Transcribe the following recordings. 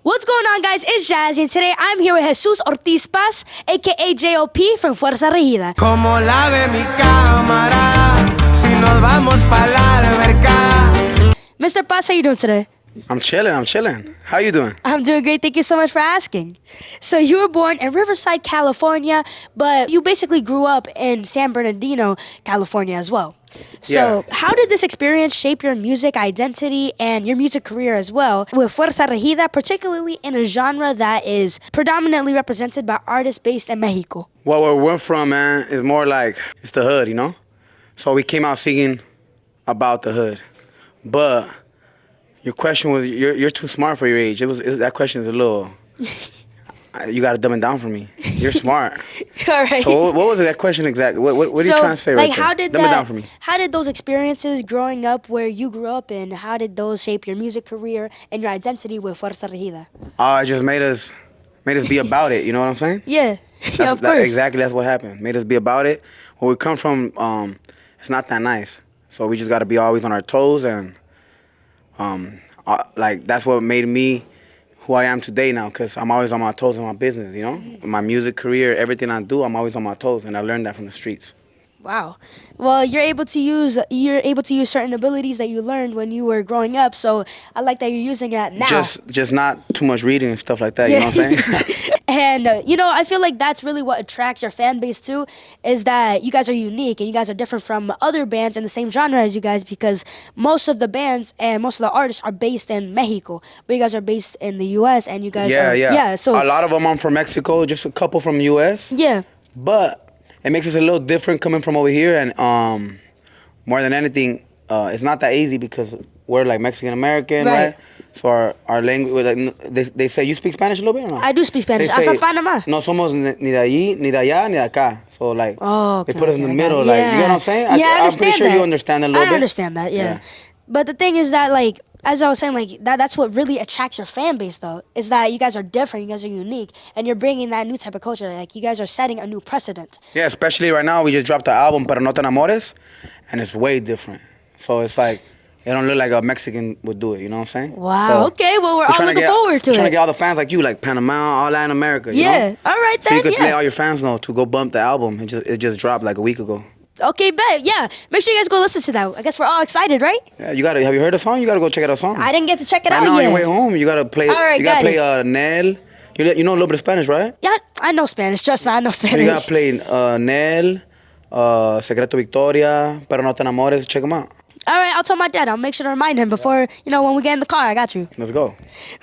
What's going on, guys? It's Jazzy, and today I'm here with Jesus Ortiz Paz, aka JOP from Fuerza Regida. Como la ve mi cámara, si nos vamos pa la alberca. Mr. Paz, how you doing today? I'm chilling. How you doing? I'm doing great. Thank you so much for asking. So you were born in Riverside, California, but you basically grew up in San Bernardino, California as well. So how did this experience shape your music identity and your music career as well with Fuerza Regida, particularly in a genre that is predominantly represented by artists based in Mexico? Well, where we're from, man, is more like it's the hood, you know? So we came out singing about the hood. But your question was, you're too smart for your age. That question is a little, you got to dumb it down for me. You're smart. All right. So what was that question exactly? What are you trying to say right there? Dumb it down for me. How did those experiences growing up where you grew up in, how did those shape your music career and your identity with Fuerza Regida? It just made us be about it, you know what I'm saying? Yeah, yeah, of course. Exactly, that's what happened. Made us be about it. Where we come from, it's not that nice. So we just got to be always on our toes, and like that's what made me who I am today now, because I'm always on my toes in my business, you know? My music career, everything I do, I'm always on my toes, and I learned that from the streets. Wow. Well, you're able to use certain abilities that you learned when you were growing up, so I like that you're using it now. Just not too much reading and stuff like that, you know what I'm saying? And, I feel like that's really what attracts your fan base too, is that you guys are unique and you guys are different from other bands in the same genre as you guys, because most of the bands and most of the artists are based in Mexico, but you guys are based in the U.S. and you guys Yeah, so a lot of them are from Mexico, just a couple from the U.S. Yeah. But it makes us a little different coming from over here, and more than anything, it's not that easy because we're like Mexican American, right? So our language, like, they say, you speak Spanish a little bit or no? I do speak Spanish. I'm from Panama. No somos ni de allí, ni de allá, ni de acá. So like, they put us in the middle, like, you know what I'm saying? Yeah, I understand I'm pretty sure that. you understand that a little bit. I understand that, yeah. But the thing is that, like, as I was saying, like, that's what really attracts your fan base, though, is that you guys are different, you guys are unique, and you're bringing that new type of culture. Like, you guys are setting a new precedent. Yeah, especially right now, we just dropped the album, Pero No Te Enamores, and it's way different. So it's like, it don't look like a Mexican would do it, you know what I'm saying? Wow, so okay, well, we're all looking forward to it. Trying to get all the fans like you, like Panama, all Latin America, you know? All right, then, so you could let all your fans know to go bump the album. It just dropped like a week ago. Okay, bet, yeah. Make sure you guys go listen to that. I guess we're all excited, right? Yeah, have you heard the song? You gotta go check out the song. I didn't get to check it out yet. Right now, on your way home, you gotta play. All right, you gotta play Nel. You know a little bit of Spanish, right? Yeah, I know Spanish. Trust me, I know Spanish. So you gotta play Nel, Secreto Victoria, Pero No Te Enamores. Check them out. All right, I'll tell my dad. I'll make sure to remind him before, when we get in the car. I got you. Let's go.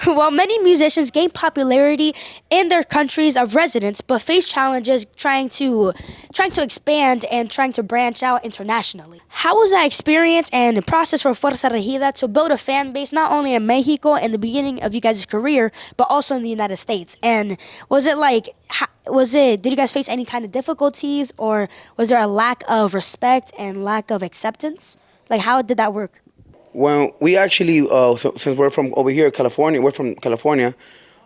Well, many musicians gain popularity in their countries of residence, but face challenges trying to expand and trying to branch out internationally. How was that experience and the process for Fuerza Regida to build a fan base not only in Mexico in the beginning of you guys' career, but also in the United States? And did you guys face any kind of difficulties, or was there a lack of respect and lack of acceptance? Like, how did that work? Well, we actually, since we're from over here, California, we're from California,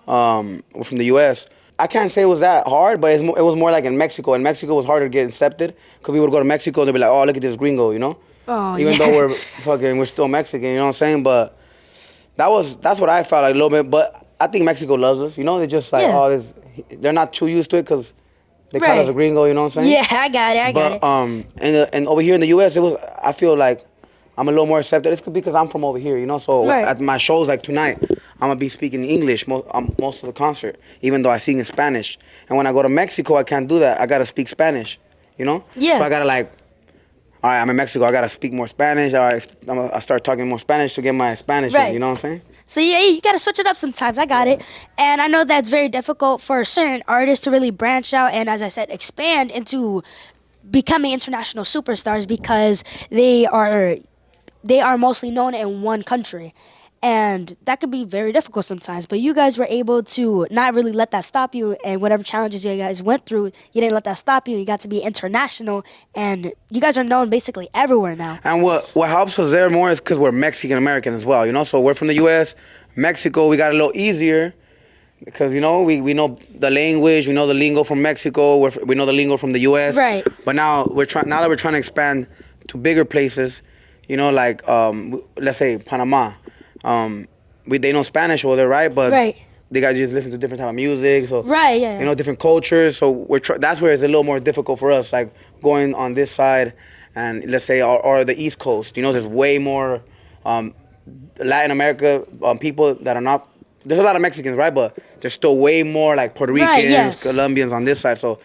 we're from the U.S., I can't say it was that hard, but it was more like in Mexico. In Mexico, it was harder to get accepted because we would go to Mexico and they'd be like, oh, look at this gringo, you know? Oh, Even though we're still Mexican, you know what I'm saying? But that's what I felt like a little bit. But I think Mexico loves us, you know? They're just like, they're not too used to it because they call us a gringo, you know what I'm saying? Yeah, I got it. And over here in the U.S., I feel like I'm a little more accepted. It's because I'm from over here, you know? So at my shows like tonight, I'm going to be speaking English most of the concert, even though I sing in Spanish. And when I go to Mexico, I can't do that. I got to speak Spanish, you know? Yeah. So I got to all right, I'm in Mexico, I got to speak more Spanish. All right, I start talking more Spanish to get my Spanish in, you know what I'm saying? So yeah, you got to switch it up sometimes. I got it. And I know that's very difficult for certain artists to really branch out and, as I said, expand into becoming international superstars because they are mostly known in one country. And that could be very difficult sometimes. But you guys were able to not really let that stop you. And whatever challenges you guys went through, you didn't let that stop you. You got to be international. And you guys are known basically everywhere now. And what helps us there more is because we're Mexican-American as well, you know? So we're from the U.S., Mexico, we got a little easier because, we know the language, we know the lingo from Mexico, we know the lingo from the U.S. Right. But now that we're trying to expand to bigger places, like, let's say Panama. They know Spanish over there, right? But they got to just listen to different type of music. So Right, yeah. you know, different cultures. So that's where it's a little more difficult for us, like going on this side, and let's say or the East Coast. You know, there's way more Latin America people that are not. There's a lot of Mexicans, right? But there's still way more like Puerto Ricans, Right, yes. Colombians on this side. So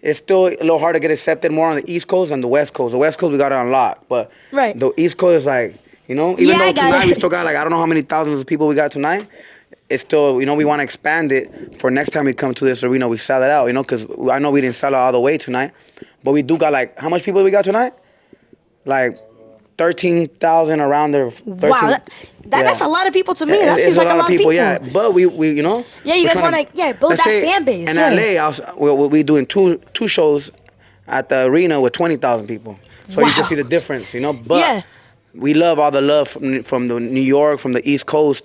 it's still a little hard to get accepted more on the East Coast than the West Coast. The West Coast we got it on lock, but Right. the East Coast is like, you know, even Yeah, though I got tonight it. we still got like I don't know how many thousands of people we got tonight. It's still, you know, we want to expand it for next time we come to this arena, we sell it out, you know, because I know we didn't sell it all the way tonight, but we do got like, how much people we got tonight? Like 13,000 around there. 13, Wow, that's a lot of people to me. That it's seems like a lot of people. Yeah, but we you know. Yeah, you we're guys trying want to build let's that say fan base. In Yeah. LA, we doing two shows at the arena with 20,000 people. So you can Wow. see the difference, you know. But Yeah. we love all the love from the New York, from the East Coast.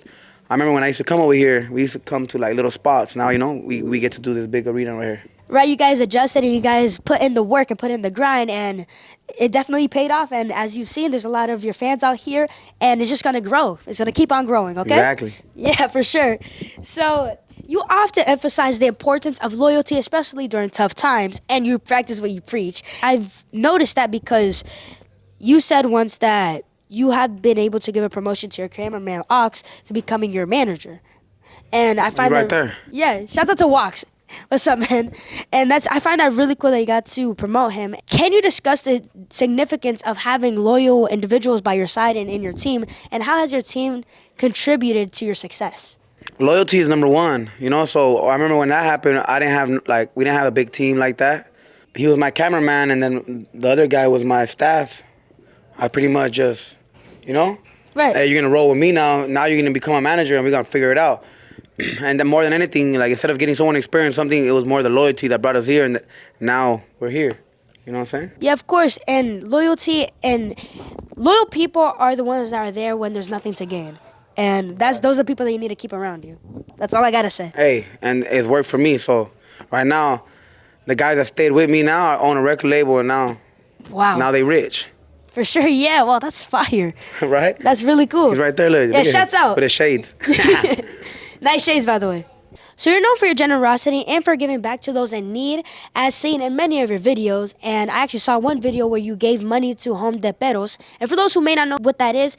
I remember when I used to come over here, we used to come to like little spots. Now, you know, we get to do this big arena right here. Right, you guys adjusted and you guys put in the work and put in the grind, and it definitely paid off. And as you've seen, there's a lot of your fans out here, and it's just gonna grow. It's gonna keep on growing. Okay. Exactly. Yeah, for sure. So you often emphasize the importance of loyalty, especially during tough times, and you practice what you preach. I've noticed that because you said once that you have been able to give a promotion to your cameraman Ox to becoming your manager, and I find right that there. yeah, shouts out to Wax. What's up, man? And I find that really cool that you got to promote him. Can you discuss the significance of having loyal individuals by your side and in your team, and how has your team contributed to your success? Loyalty is number one, you know. So I remember when that happened, we didn't have a big team like that. He was my cameraman, and then the other guy was my staff. I pretty much just, you know, Right. hey, you're gonna roll with me now. Now you're gonna become a manager, and we're gonna figure it out. And then more than anything, like instead of getting someone experience something, it was more the loyalty that brought us here, and now we're here. You know what I'm saying? Yeah, of course. And loyalty and loyal people are the ones that are there when there's nothing to gain. And those are the people that you need to keep around you. That's all I gotta say. Hey, and it's worked for me. So right now, the guys that stayed with me now own a record label, and now they rich. For sure, yeah. Well, that's fire. Right? That's really cool. He's right there. Look. Yeah, Look at shouts him out. with his shades. Nice shades, by the way. So you're known for your generosity and for giving back to those in need, as seen in many of your videos. And I actually saw one video where you gave money to Home Deperos. And for those who may not know what that is,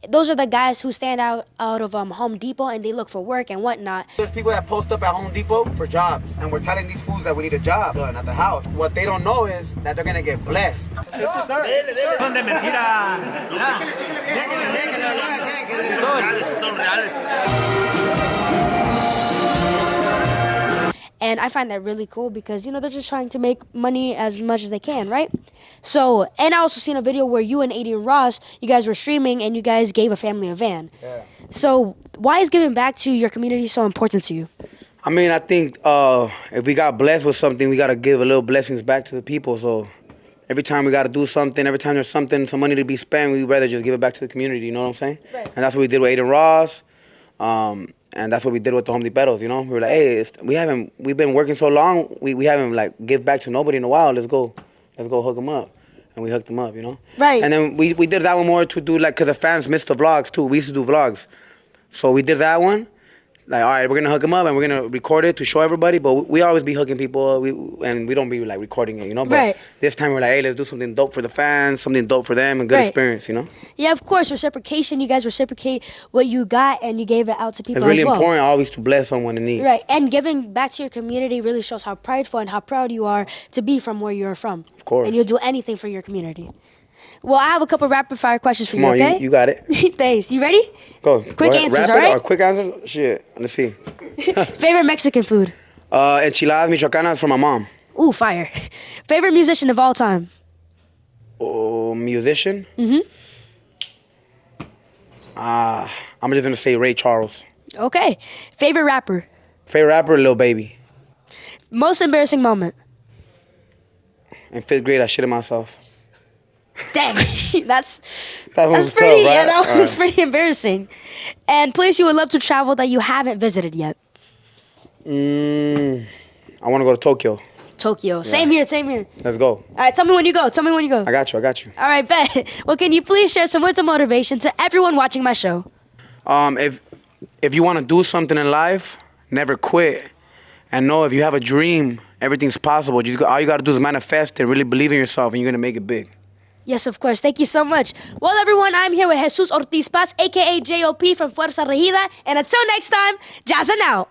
those are the guys who stand out of Home Depot and they look for work and whatnot. There's people that post up at Home Depot for jobs, and we're telling these fools that we need a job done at the house. What they don't know is that they're gonna get blessed. And I find that really cool because, you know, they're just trying to make money as much as they can, right? So, and I also seen a video where you and Adrian Ross, you guys were streaming and you guys gave a family a van. Yeah. So why is giving back to your community so important to you? I mean, I think if we got blessed with something, we got to give a little blessings back to the people. So every time we got to do something, every time there's something, some money to be spent, we'd rather just give it back to the community, you know what I'm saying? Right. And that's what we did with Adrian Ross. And that's what we did with the Home Deperos, you know? We were like, hey, we've been working so long, we haven't, like, give back to nobody in a while. Let's go hook them up. And we hooked them up, you know? Right. And then we did that one more to do, like, because the fans missed the vlogs, too. We used to do vlogs. So we did that one. Like, all right, we're going to hook them up and we're going to record it to show everybody. But we always be hooking people, and we don't be, like, recording it, you know? But right. This time we're like, hey, let's do something dope for the fans, something dope for them, and good experience, you know? Yeah, of course, reciprocation. You guys reciprocate what you got and you gave it out to people as well. It's really well. important always to bless someone in need. Right, and giving back to your community really shows how prideful and how proud you are to be from where you're from. Of course. And you'll do anything for your community. Well, I have a couple rapid fire questions for Come you, on, okay? you got it. Thanks. You ready? Go. Quick answers, Rapid all right? Or quick answers? Shit. Let's see. Favorite Mexican food? Enchiladas michoacanas from my mom. Ooh, fire. Favorite musician of all time? Oh, musician? Mm-hmm. I'm just going to say Ray Charles. Okay. Favorite rapper? Favorite rapper, Lil Baby. Most embarrassing moment? In 5th grade, I shitted myself. Dang, that's That pretty. one's tough, Yeah, right? that one's pretty embarrassing. And place you would love to travel that you haven't visited yet. I want to go to Tokyo. Tokyo. Same here. Let's go. All right, tell me when you go. I got you. All right, bet. Well, can you please share some words of motivation to everyone watching my show? If you want to do something in life, never quit, and know if you have a dream, everything's possible. All you got to do is manifest it, really believe in yourself, and you're going to make it big. Yes, of course. Thank you so much. Well, everyone, I'm here with Jesus Ortiz Paz, a.k.a. JOP from Fuerza Regida. And until next time, Jazz and out.